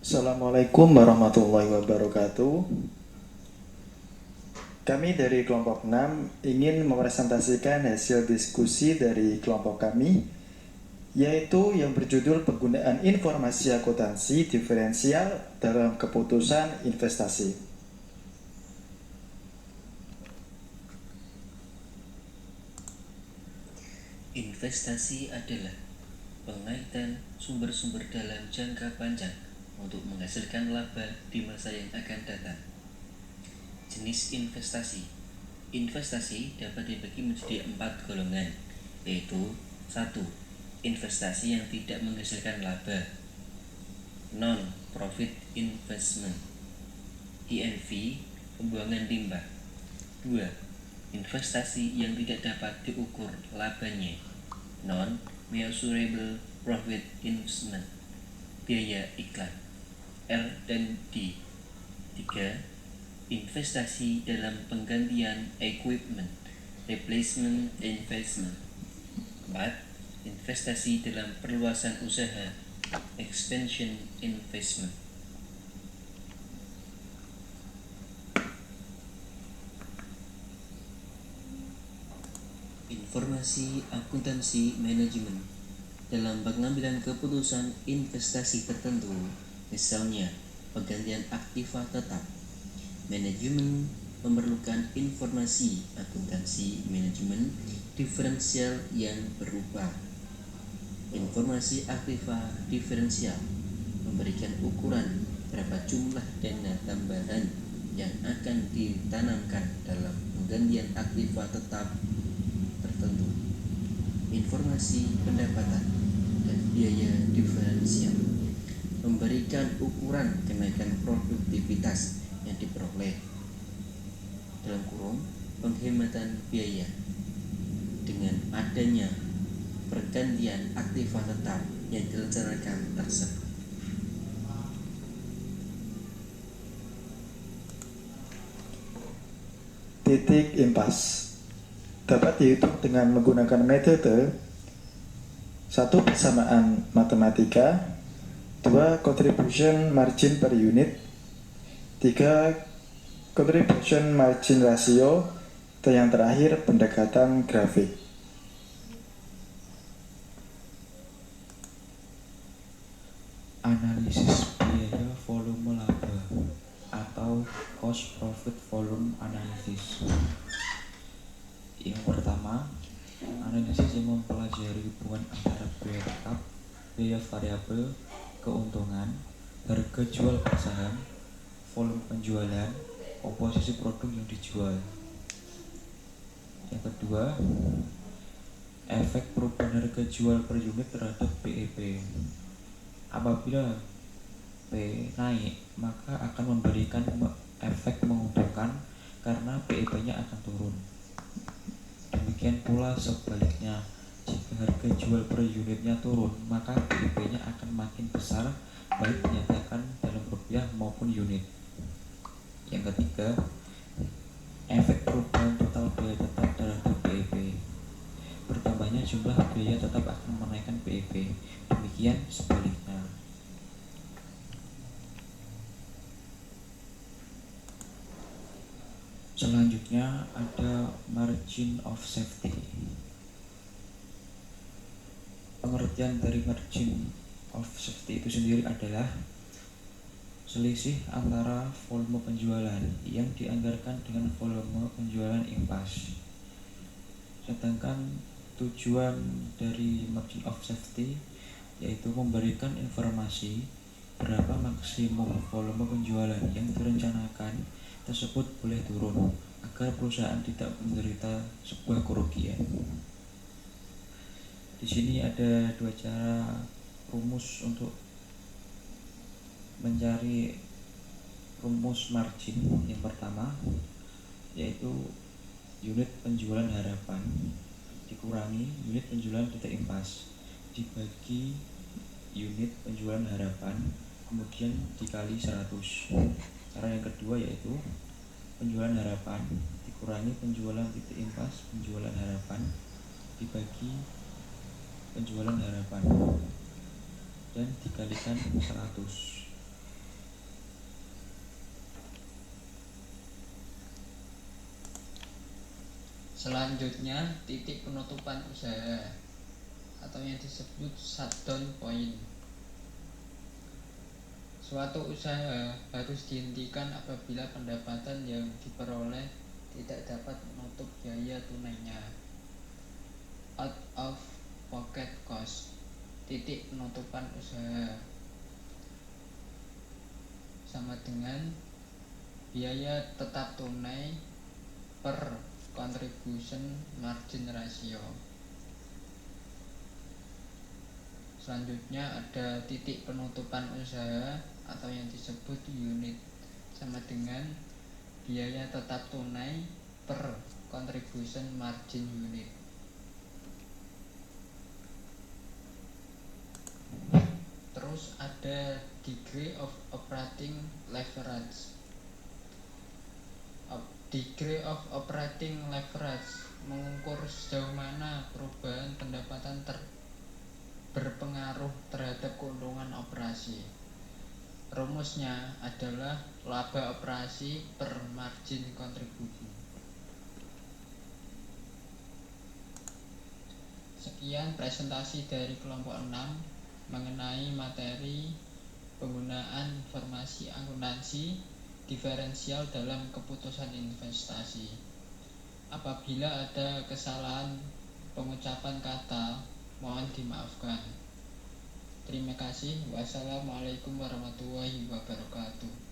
Assalamualaikum warahmatullahi wabarakatuh. Kami dari kelompok 6 ingin mempresentasikan hasil diskusi dari kelompok kami, yaitu yang berjudul penggunaan informasi akuntansi diferensial dalam keputusan investasi. Investasi adalah pengaitan sumber-sumber dalam jangka panjang untuk menghasilkan laba di masa yang akan datang. Jenis investasi. Investasi dapat dibagi menjadi 4 golongan, yaitu 1. Investasi yang tidak menghasilkan laba, non-profit investment, INV, pembuangan limbah. 2. Investasi yang tidak dapat diukur labanya, non-measurable profit investment, biaya iklan, R&D. 3. Investasi dalam penggantian equipment, replacement investment. 4. Investasi dalam perluasan usaha, expansion investment. Informasi akuntansi manajemen dalam pengambilan keputusan investasi tertentu, misalnya penggantian aktiva tetap. Manajemen memerlukan informasi akuntansi manajemen diferensial yang berupa informasi aktiva diferensial, memberikan ukuran berapa jumlah dana tambahan yang akan ditanamkan dalam penggantian aktiva tetap tertentu, informasi pendapatan dan biaya diferensial, memberikan ukuran kenaikan produktivitas yang diperoleh, dalam kurung penghematan biaya dengan adanya pergantian aktiva tetap yang direncanakan tersebut. Titik impas dapat dihitung dengan menggunakan metode 1. Persamaan matematika, 2. Contribution margin per unit, 3. Contribution margin ratio, dan yang terakhir pendekatan grafik. Analisis biaya volume laba atau cost profit volume analysis. Yang pertama, analisis yang mempelajari hubungan antara biaya tetap, biaya variabel, keuntungan, harga jual per saham, volume penjualan, komposisi produk yang dijual. Yang kedua, efek perubahan harga jual per unit terhadap BEP. Apabila P naik, maka akan memberikan efek menguntungkan karena BEP-nya akan turun. Demikian pula sebaliknya, jika harga jual per unitnya turun, maka BEP-nya akan makin besar, baik dinyatakan dalam rupiah maupun unit. Yang ketiga, efek perubahan total biaya tetap terhadap BEP. Bertambahnya jumlah biaya tetap akan menaikkan BEP. Demikian sebaliknya. Selanjutnya ada margin of safety. Pengertian dari margin of safety itu sendiri adalah selisih antara volume penjualan yang dianggarkan dengan volume penjualan impas. Sedangkan tujuan dari margin of safety yaitu memberikan informasi berapa maksimum volume penjualan yang direncanakan tersebut boleh turun agar perusahaan tidak menderita sebuah kerugian. Di sini ada 2 cara rumus untuk mencari rumus margin. Yang pertama yaitu unit penjualan harapan dikurangi unit penjualan titik impas dibagi unit penjualan harapan kemudian dikali 100. Cara yang kedua yaitu penjualan harapan dikurangi penjualan titik impas penjualan harapan dibagi penjualan harapan dan dikalikan 100. Selanjutnya, titik penutupan usaha atau yang disebut shutdown point. Suatu usaha harus dihentikan apabila pendapatan yang diperoleh tidak dapat menutup biaya tunainya. Out of pocket cost. Titik penutupan usaha sama dengan biaya tetap tunai per contribution margin ratio. Selanjutnya ada titik penutupan usaha atau yang disebut unit sama dengan biaya tetap tunai per contribution margin unit. Terus ada degree of operating leverage. Degree of operating leverage mengukur sejauh mana perubahan pendapatan berpengaruh terhadap keuntungan operasi. Rumusnya adalah laba operasi per margin kontribusi. Sekian presentasi dari kelompok 6 mengenai materi penggunaan informasi akuntansi diferensial dalam keputusan investasi. Apabila ada kesalahan pengucapan kata, mohon dimaafkan. Terima kasih. Wassalamualaikum warahmatullahi wabarakatuh.